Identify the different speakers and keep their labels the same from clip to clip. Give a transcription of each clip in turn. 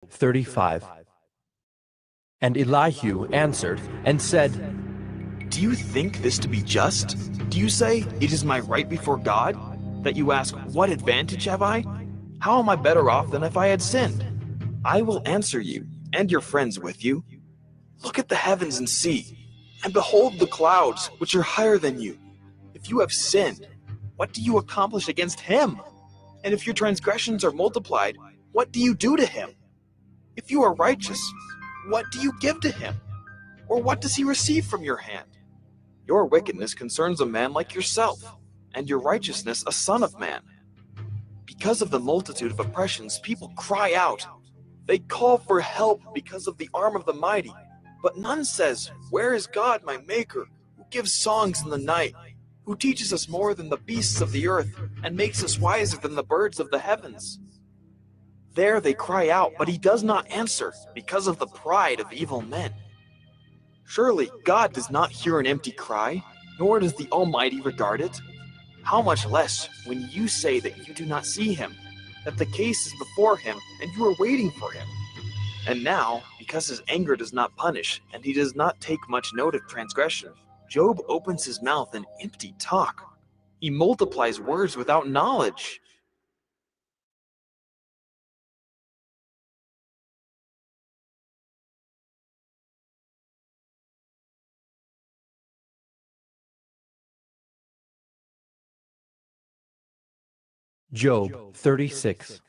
Speaker 1: 35. And Elihu answered and said,
Speaker 2: Do you think this to be just? Do you say, it is my right before God? That you ask, what advantage have I? How am I better off than if I had sinned? I will answer you, and your friends with you. Look at the heavens and see, and behold the clouds, which are higher than you. If you have sinned, what do you accomplish against him? And if your transgressions are multiplied, what do you do to him? If you are righteous, what do you give to him? Or what does he receive from your hand? Your wickedness concerns a man like yourself, and your righteousness a son of man. Because of the multitude of oppressions, people cry out. They call for help because of the arm of the mighty. But none says, Where is God, my Maker, who gives songs in the night, who teaches us more than the beasts of the earth, and makes us wiser than the birds of the heavens? There they cry out, but he does not answer, because of the pride of evil men. Surely God does not hear an empty cry, nor does the Almighty regard it. How much less when you say that you do not see him, that the case is before him, and you are waiting for him. And now, because his anger does not punish, and he does not take much note of transgression, Job opens his mouth in empty talk. He multiplies words without knowledge.
Speaker 1: Job 36.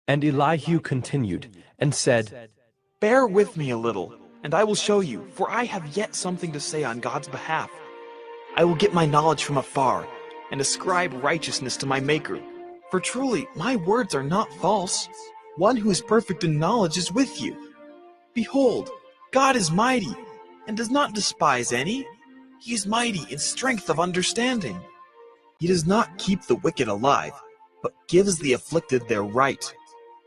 Speaker 1: And Elihu continued and said,
Speaker 2: Bear with me a little, and I will show you, for I have yet something to say on God's behalf. I will get my knowledge from afar, and ascribe righteousness to my Maker. For truly, my words are not false. One who is perfect in knowledge is with you. Behold, God is mighty, and does not despise any. He is mighty in strength of understanding. He does not keep the wicked alive, but gives the afflicted their right.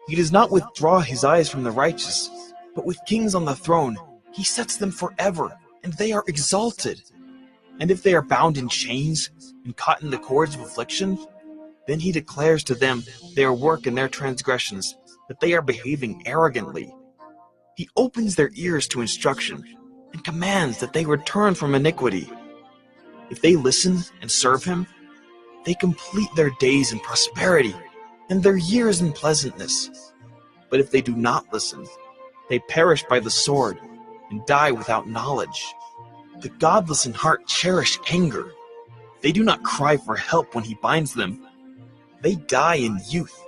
Speaker 2: He does not withdraw his eyes from the righteous, but with kings on the throne, he sets them forever, and they are exalted. And if they are bound in chains, and caught in the cords of affliction, then he declares to them their work and their transgressions, that they are behaving arrogantly. He opens their ears to instruction, and commands that they return from iniquity. If they listen and serve him, they complete their days in prosperity, and their years in pleasantness. But if they do not listen, they perish by the sword, and die without knowledge. The godless in heart cherish anger. They do not cry for help when he binds them. They die in youth,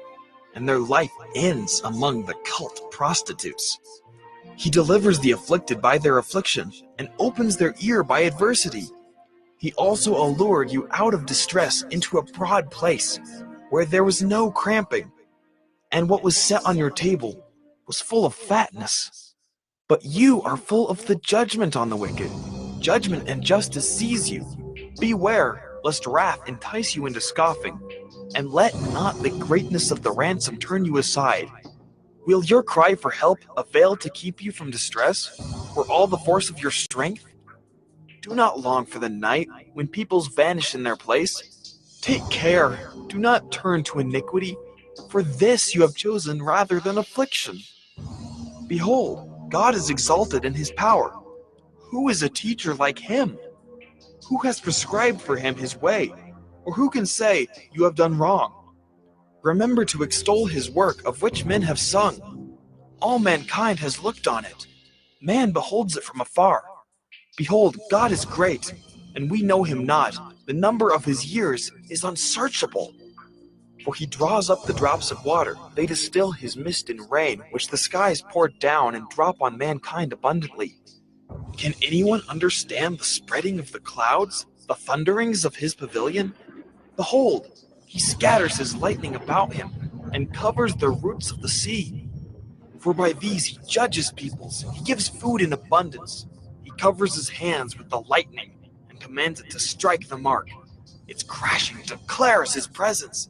Speaker 2: and their life ends among the cult prostitutes. He delivers the afflicted by their affliction, and opens their ear by adversity. He also allured you out of distress into a broad place, where there was no cramping, and what was set on your table was full of fatness. But you are full of the judgment on the wicked. Judgment and justice seize you. Beware, lest wrath entice you into scoffing, and let not the greatness of the ransom turn you aside. Will your cry for help avail to keep you from distress, or all the force of your strength? Do not long for the night when peoples vanish in their place. Take care, do not turn to iniquity, for this you have chosen rather than affliction. Behold, God is exalted in his power. Who is a teacher like him? Who has prescribed for him his way? Or who can say, You have done wrong? Remember to extol his work of which men have sung. All mankind has looked on it. Man beholds it from afar. Behold, God is great, and we know him not. The number of his years is unsearchable. For he draws up the drops of water, they distill his mist in rain, which the skies pour down and drop on mankind abundantly. Can anyone understand the spreading of the clouds, the thunderings of his pavilion? Behold, he scatters his lightning about him, and covers the roots of the sea. For by these he judges peoples, he gives food in abundance. He covers his hands with the lightning, and commands it to strike the mark. Its crashing declares his presence.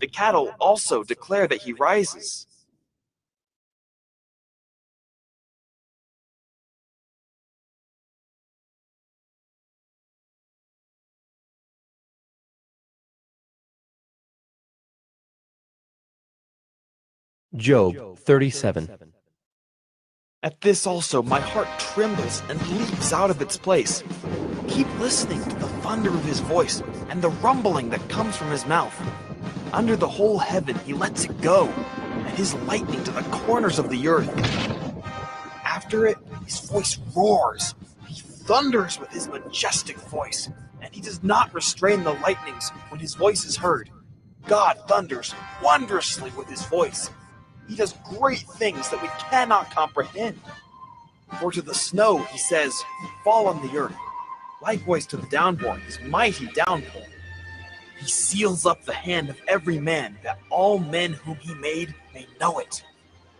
Speaker 2: The cattle also declare that he rises.
Speaker 1: Job 37.
Speaker 2: At this also my heart trembles and leaps out of its place. Keep listening to the thunder of his voice and the rumbling that comes from his mouth. Under the whole heaven he lets it go, and his lightning to the corners of the earth. After it, his voice roars. He thunders with his majestic voice, and he does not restrain the lightnings when his voice is heard. God thunders wondrously with his voice. He does great things that we cannot comprehend. For to the snow he says, fall on the earth. Likewise to the downpour, his mighty downpour. He seals up the hand of every man, that all men whom he made may know it.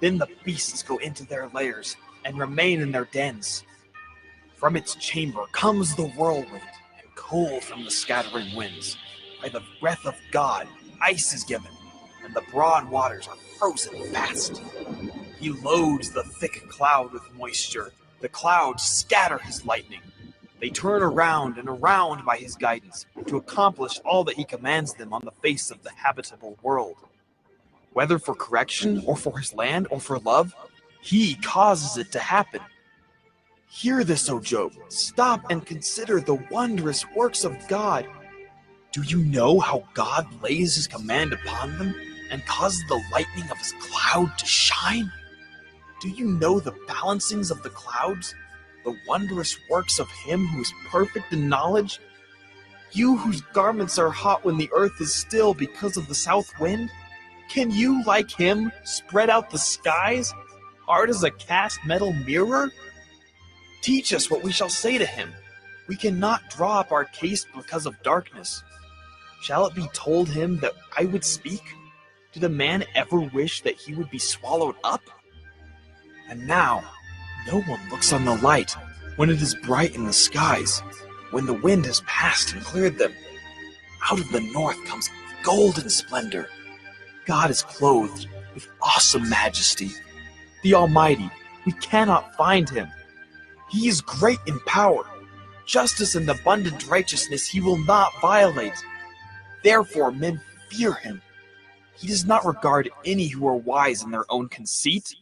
Speaker 2: Then the beasts go into their lairs, and remain in their dens. From its chamber comes the whirlwind, and cold from the scattering winds. By the breath of God, ice is given, and the broad waters are frozen fast. He loads the thick cloud with moisture. The clouds scatter his lightning. They turn around and around by his guidance, to accomplish all that he commands them on the face of the habitable world. Whether for correction, or for his land, or for love, he causes it to happen. Hear this, O Job. Stop and consider the wondrous works of God. Do you know how God lays his command upon them, and causes the lightning of his cloud to shine? Do you know the balancings of the clouds, the wondrous works of him who is perfect in knowledge? You whose garments are hot when the earth is still because of the south wind? Can you, like him, spread out the skies, hard as a cast metal mirror? Teach us what we shall say to him. We cannot draw up our case because of darkness. Shall it be told him that I would speak? Did a man ever wish that he would be swallowed up? And now, no one looks on the light when it is bright in the skies, when the wind has passed and cleared them. Out of the north comes golden splendor. God is clothed with awesome majesty. The Almighty, we cannot find him. He is great in power. Justice and abundant righteousness he will not violate. Therefore men fear him. He does not regard any who are wise in their own conceit.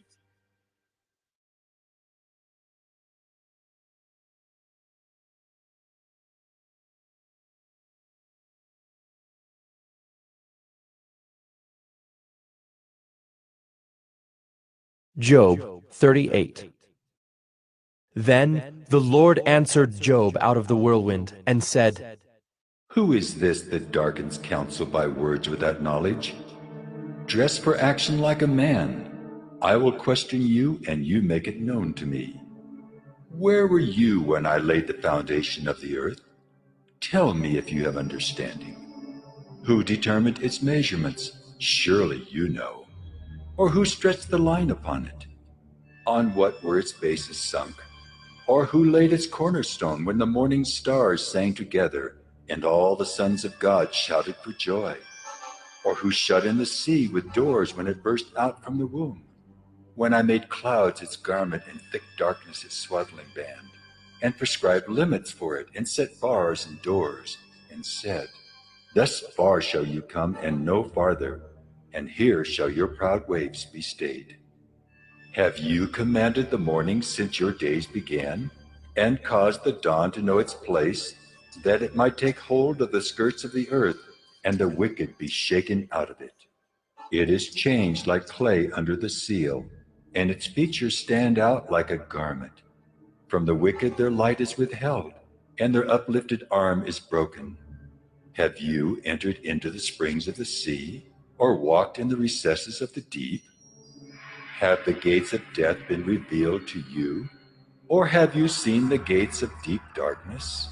Speaker 1: Job 38. Then the Lord answered Job out of the whirlwind, and said,
Speaker 3: Who is this that darkens counsel by words without knowledge? Dress for action like a man. I will question you, and you make it known to me. Where were you when I laid the foundation of the earth? Tell me if you have understanding. Who determined its measurements? Surely you know. Or who stretched the line upon it? On what were its bases sunk? Or who laid its cornerstone when the morning stars sang together, and all the sons of God shouted for joy? Or who shut in the sea with doors when it burst out from the womb? When I made clouds its garment and thick darkness its swaddling band, and prescribed limits for it, and set bars and doors, and said, Thus far shall you come, and no farther, and here shall your proud waves be stayed. Have you commanded the morning since your days began, and caused the dawn to know its place, that it might take hold of the skirts of the earth, and the wicked be shaken out of it? It is changed like clay under the seal, and its features stand out like a garment. From the wicked their light is withheld, and their uplifted arm is broken. Have you entered into the springs of the sea, or walked in the recesses of the deep? Have the gates of death been revealed to you? Or have you seen the gates of deep darkness?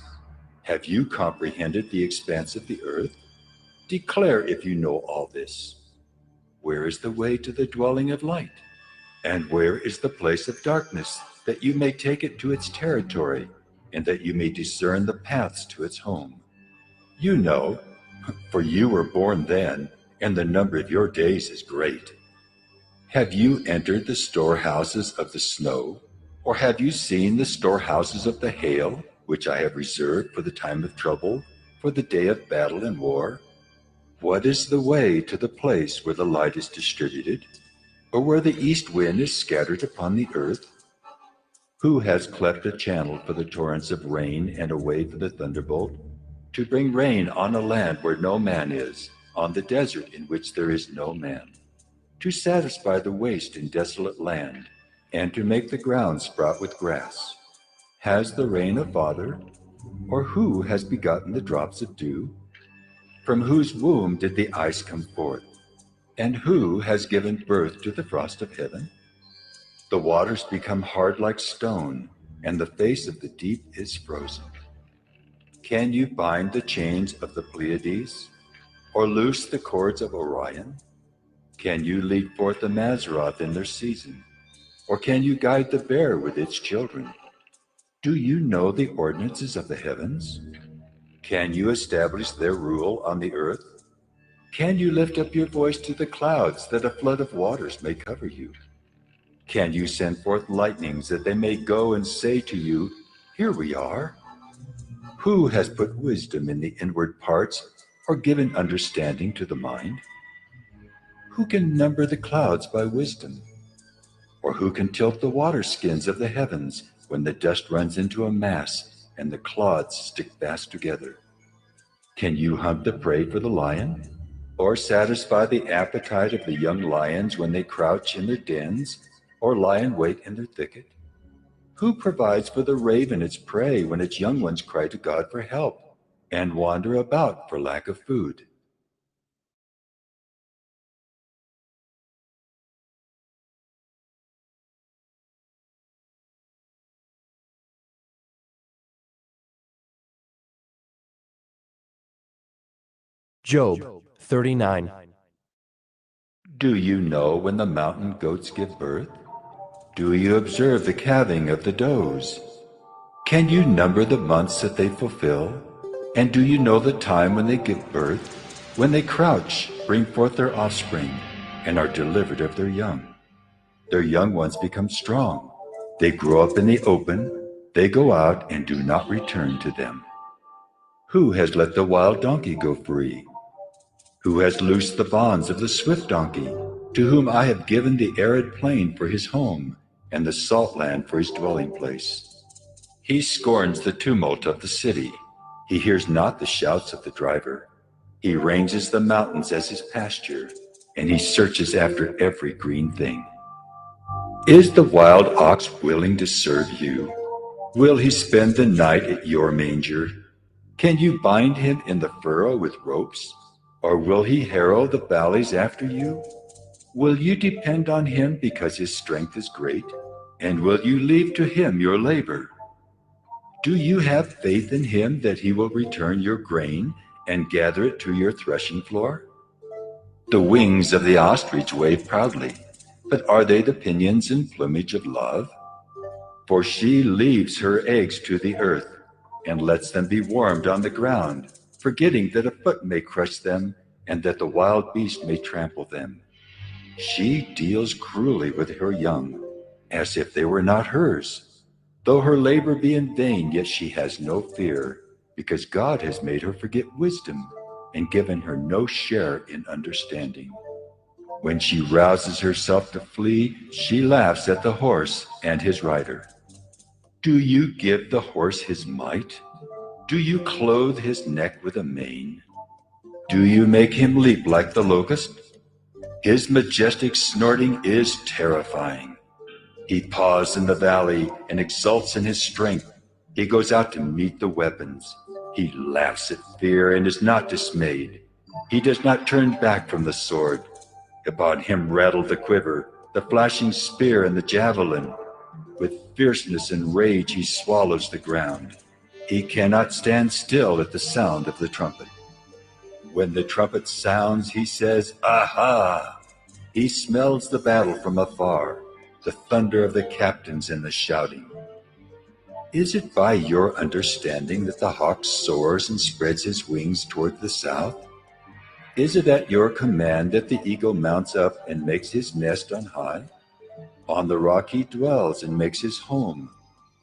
Speaker 3: Have you comprehended the expanse of the earth? Declare if you know all this. Where is the way to the dwelling of light? And where is the place of darkness, that you may take it to its territory, and that you may discern the paths to its home? You know, for you were born then, and the number of your days is great. Have you entered the storehouses of the snow, or have you seen the storehouses of the hail, which I have reserved for the time of trouble, for the day of battle and war? What is the way to the place where the light is distributed? or where the east wind is scattered upon the earth? Who has cleft a channel for the torrents of rain and a way for the thunderbolt, to bring rain on a land where no man is, on the desert in which there is no man, to satisfy the waste and desolate land, and to make the ground sprout with grass? Has the rain a father? Or who has begotten the drops of dew? From whose womb did the ice come forth? And who has given birth to the frost of heaven? The waters become hard like stone, and the face of the deep is frozen. Can you bind the chains of the Pleiades, or loose the cords of Orion? Can you lead forth the Mazzaroth in their season, or can you guide the bear with its children? Do you know the ordinances of the heavens? Can you establish their rule on the earth? Can you lift up your voice to the clouds, that a flood of waters may cover you? Can you send forth lightnings, that they may go and say to you, "Here we are"? Who has put wisdom in the inward parts, or given understanding to the mind? Who can number the clouds by wisdom? Or who can tilt the water skins of the heavens, when the dust runs into a mass and the clods stick fast together? Can you hunt the prey for the lion, or satisfy the appetite of the young lions when they crouch in their dens, or lie in wait in their thicket? Who provides for the raven its prey when its young ones cry to God for help and wander about for lack of food?
Speaker 1: Job 39.
Speaker 3: Do you know when the mountain goats give birth? Do you observe the calving of the does? Can you number the months that they fulfill? And do you know the time when they give birth? When they crouch, bring forth their offspring, and are delivered of their young. Their young ones become strong. They grow up in the open. They go out and do not return to them. Who has let the wild donkey go free? Who has loosed the bonds of the swift donkey, to whom I have given the arid plain for his home, and the salt land for his dwelling place? He scorns the tumult of the city. He hears not the shouts of the driver. He ranges the mountains as his pasture, and he searches after every green thing. Is the wild ox willing to serve you? Will he spend the night at your manger? Can you bind him in the furrow with ropes? Or will he harrow the valleys after you? Will you depend on him because his strength is great? And will you leave to him your labor? Do you have faith in him that he will return your grain and gather it to your threshing floor? The wings of the ostrich wave proudly, but are they the pinions and plumage of love? For she leaves her eggs to the earth and lets them be warmed on the ground, forgetting that a foot may crush them and that the wild beast may trample them. She deals cruelly with her young, as if they were not hers. Though her labor be in vain, yet she has no fear, because God has made her forget wisdom and given her no share in understanding. When she rouses herself to flee, she laughs at the horse and his rider. Do you give the horse his might? Do you clothe his neck with a mane? Do you make him leap like the locust? His majestic snorting is terrifying. He paws in the valley and exults in his strength. He goes out to meet the weapons. He laughs at fear and is not dismayed. He does not turn back from the sword. Upon him rattle the quiver, the flashing spear and the javelin. With fierceness and rage he swallows the ground. He cannot stand still at the sound of the trumpet. When the trumpet sounds, he says, "Aha!" He smells the battle from afar, the thunder of the captains and the shouting. Is it by your understanding that the hawk soars and spreads his wings toward the south? Is it at your command that the eagle mounts up and makes his nest on high? On the rock he dwells and makes his home,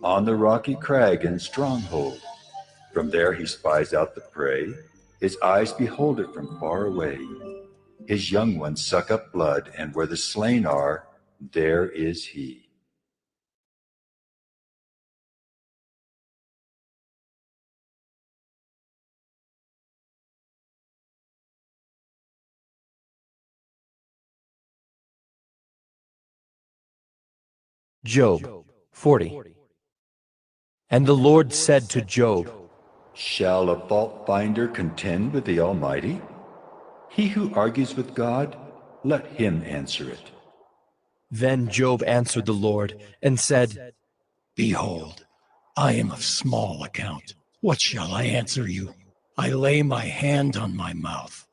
Speaker 3: on the rocky crag and stronghold. From there he spies out the prey. His eyes behold it from far away. His young ones suck up blood, and where the slain are, there is he.
Speaker 1: Job 40. And the Lord said to Job,
Speaker 3: Shall a fault finder contend with the Almighty? He who argues with God, let him answer it.
Speaker 1: Then Job answered the Lord and said,
Speaker 4: Behold, I am of small account. What shall I answer you? I lay my hand on my mouth.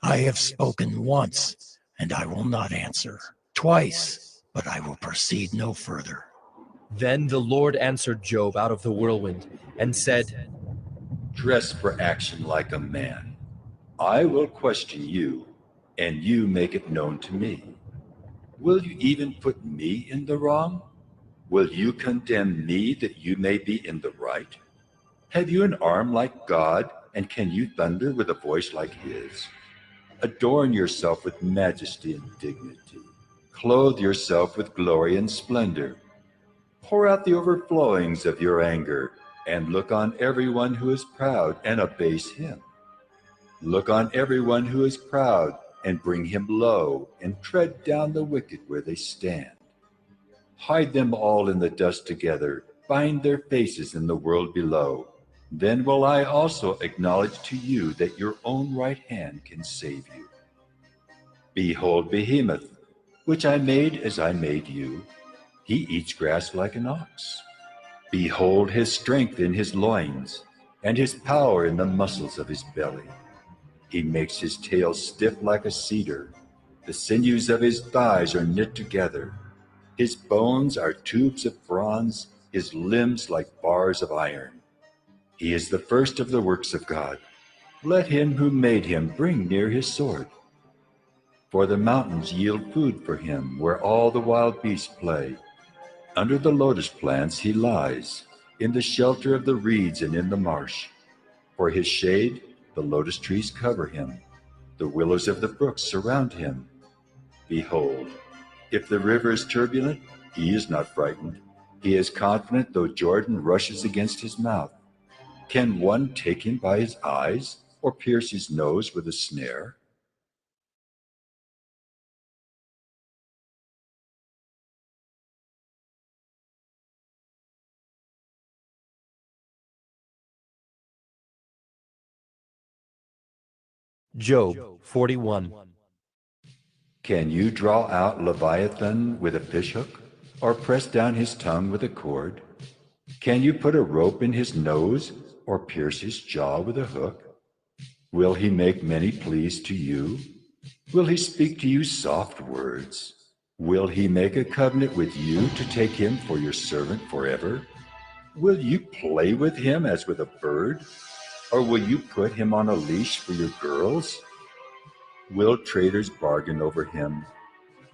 Speaker 4: I have spoken once, and I will not answer. Twice, but I will proceed no further.
Speaker 1: Then the Lord answered Job out of the whirlwind and said,
Speaker 3: Dress for action like a man. I will question you, and you make it known to me. Will you even put me in the wrong? Will you condemn me that you may be in the right? Have you an arm like God, and can you thunder with a voice like his? Adorn yourself with majesty and dignity. Clothe yourself with glory and splendor. Pour out the overflowings of your anger, and look on everyone who is proud and abase him. Look on everyone who is proud and bring him low, and tread down the wicked where they stand. Hide them all in the dust together, bind their faces in the world below. Then will I also acknowledge to you that your own right hand can save you. Behold Behemoth, which I made as I made you. He eats grass like an ox. Behold his strength in his loins, and his power in the muscles of his belly. He makes his tail stiff like a cedar. The sinews of his thighs are knit together. His bones are tubes of bronze, his limbs like bars of iron. He is the first of the works of God. Let him who made him bring near his sword. For the mountains yield food for him, where all the wild beasts play. Under the lotus plants he lies, in the shelter of the reeds and in the marsh. For his shade, the lotus trees cover him. The willows of the brooks surround him. Behold, if the river is turbulent, he is not frightened. He is confident though Jordan rushes against his mouth. Can one take him by his eyes, or pierce his nose with a snare?
Speaker 1: Job 41.
Speaker 3: Can you draw out Leviathan with a fishhook, or press down his tongue with a cord? Can you put a rope in his nose, or pierce his jaw with a hook? Will he make many pleas to you? Will he speak to you soft words? Will he make a covenant with you to take him for your servant forever? Will you play with him as with a bird? Or will you put him on a leash for your girls? Will traders bargain over him?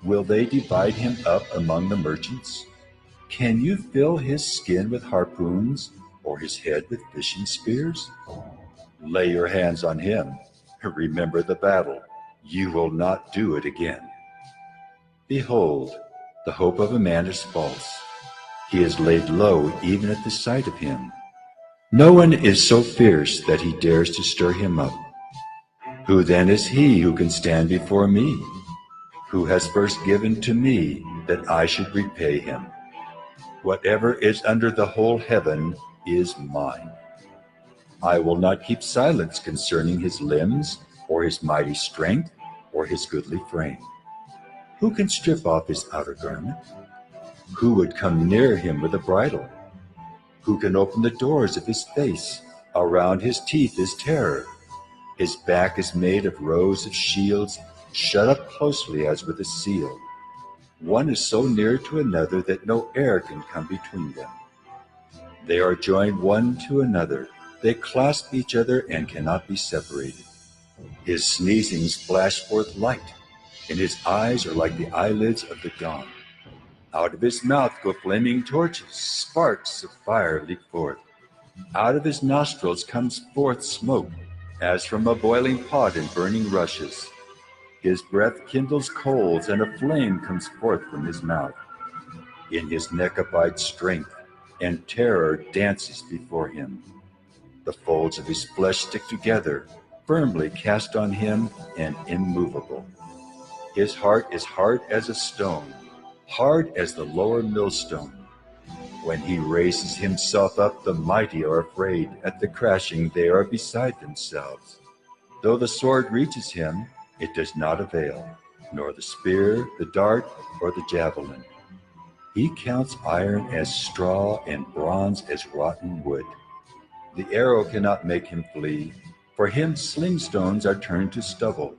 Speaker 3: Will they divide him up among the merchants? Can you fill his skin with harpoons, or his head with fishing spears? Lay your hands on him. Remember the battle. You will not do it again. Behold, the hope of a man is false. He is laid low even at the sight of him. No one is so fierce that he dares to stir him up. Who then is he who can stand before me? Who has first given to me that I should repay him? Whatever is under the whole heaven is mine. I will not keep silence concerning his limbs, or his mighty strength, or his goodly frame. Who can strip off his outer garment? Who would come near him with a bridle? Who can open the doors of his face? Around his teeth is terror. His back is made of rows of shields, shut up closely as with a seal. One is so near to another that no air can come between them. They are joined one to another. They clasp each other and cannot be separated. His sneezings flash forth light, and his eyes are like the eyelids of the dawn. Out of his mouth go flaming torches, sparks of fire leap forth. Out of his nostrils comes forth smoke, as from a boiling pot and burning rushes. His breath kindles coals, and a flame comes forth from his mouth. In his neck abides strength, and terror dances before him. The folds of his flesh stick together, firmly cast on him and immovable. His heart is hard as a stone, hard as the lower millstone. When he raises himself up, the mighty are afraid. At the crashing, they are beside themselves. Though the sword reaches him, it does not avail, nor the spear, the dart, or the javelin. He counts iron as straw and bronze as rotten wood. The arrow cannot make him flee. For him slingstones are turned to stubble.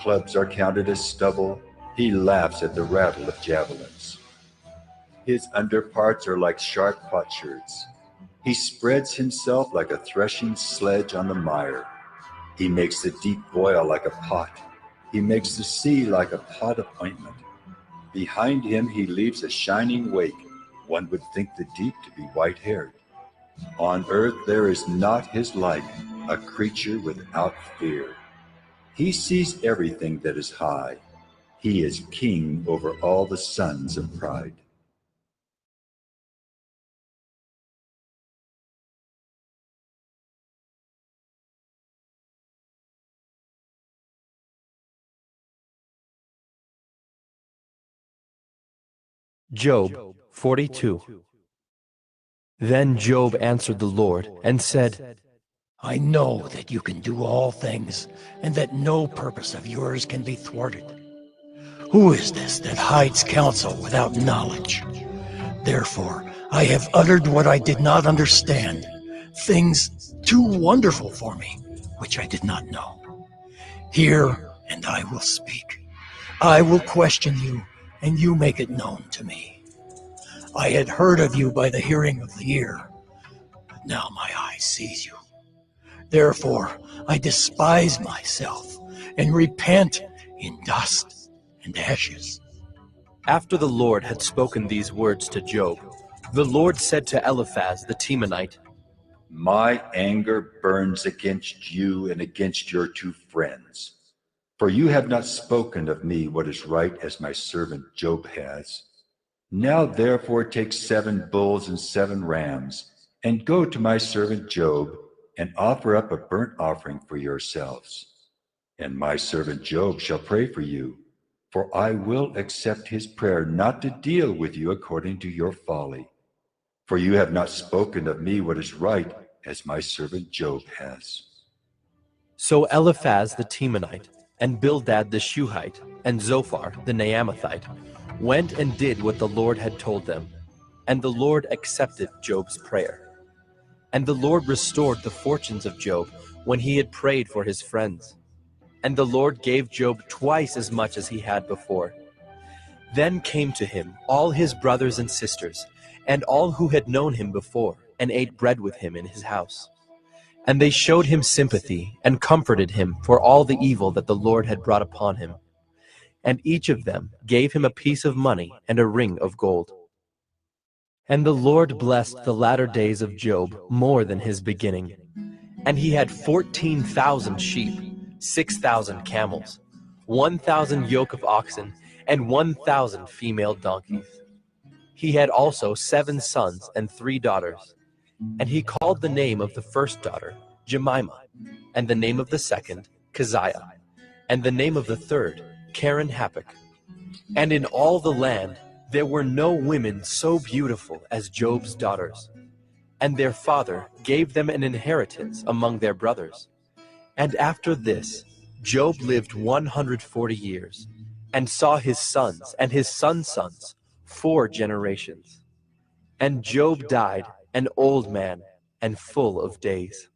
Speaker 3: Clubs are counted as stubble. He laughs at the rattle of javelins. His underparts are like sharp potsherds. He spreads himself like a threshing sledge on the mire. He makes the deep boil like a pot. He makes the sea like a pot of ointment. Behind him he leaves a shining wake. One would think the deep to be white-haired. On earth there is not his like, a creature without fear. He sees everything that is high. He is king over all the sons of pride.
Speaker 1: Job 42. Then Job answered the Lord and said,
Speaker 4: I know that you can do all things, and that no purpose of yours can be thwarted. Who is this that hides counsel without knowledge? Therefore, I have uttered what I did not understand, things too wonderful for me, which I did not know. Hear, and I will speak. I will question you, and you make it known to me. I had heard of you by the hearing of the ear, but now my eye sees you. Therefore, I despise myself and repent in dust and ashes.
Speaker 1: After the Lord had spoken these words to Job, the Lord said to Eliphaz the Temanite,
Speaker 3: My anger burns against you and against your two friends. For you have not spoken of me what is right as my servant Job has. Now therefore take 7 bulls and 7 rams, and go to my servant Job, and offer up a burnt offering for yourselves. And my servant Job shall pray for you, for I will accept his prayer not to deal with you according to your folly. For you have not spoken of me what is right as my servant Job has.
Speaker 1: So Eliphaz the Temanite, and Bildad the Shuhite, and Zophar the Naamathite went and did what the Lord had told them, and the Lord accepted Job's prayer. And the Lord restored the fortunes of Job when he had prayed for his friends. And the Lord gave Job twice as much as he had before. Then came to him all his brothers and sisters, and all who had known him before, and ate bread with him in his house. And they showed him sympathy, and comforted him for all the evil that the Lord had brought upon him. And each of them gave him a piece of money and a ring of gold. And the Lord blessed the latter days of Job more than his beginning. And he had 14,000 sheep, 6,000 camels, 1,000 yoke of oxen, and 1,000 female donkeys. He had also 7 sons and 3 daughters. And he called the name of the first daughter Jemimah, and the name of the second Keziah, and the name of the third Karen-Happuch. And in all the land there were no women so beautiful as Job's daughters. And their father gave them an inheritance among their brothers. And after this, Job lived 140 years, and saw his sons and his sons' sons 4 generations. And Job died an old man and full of days.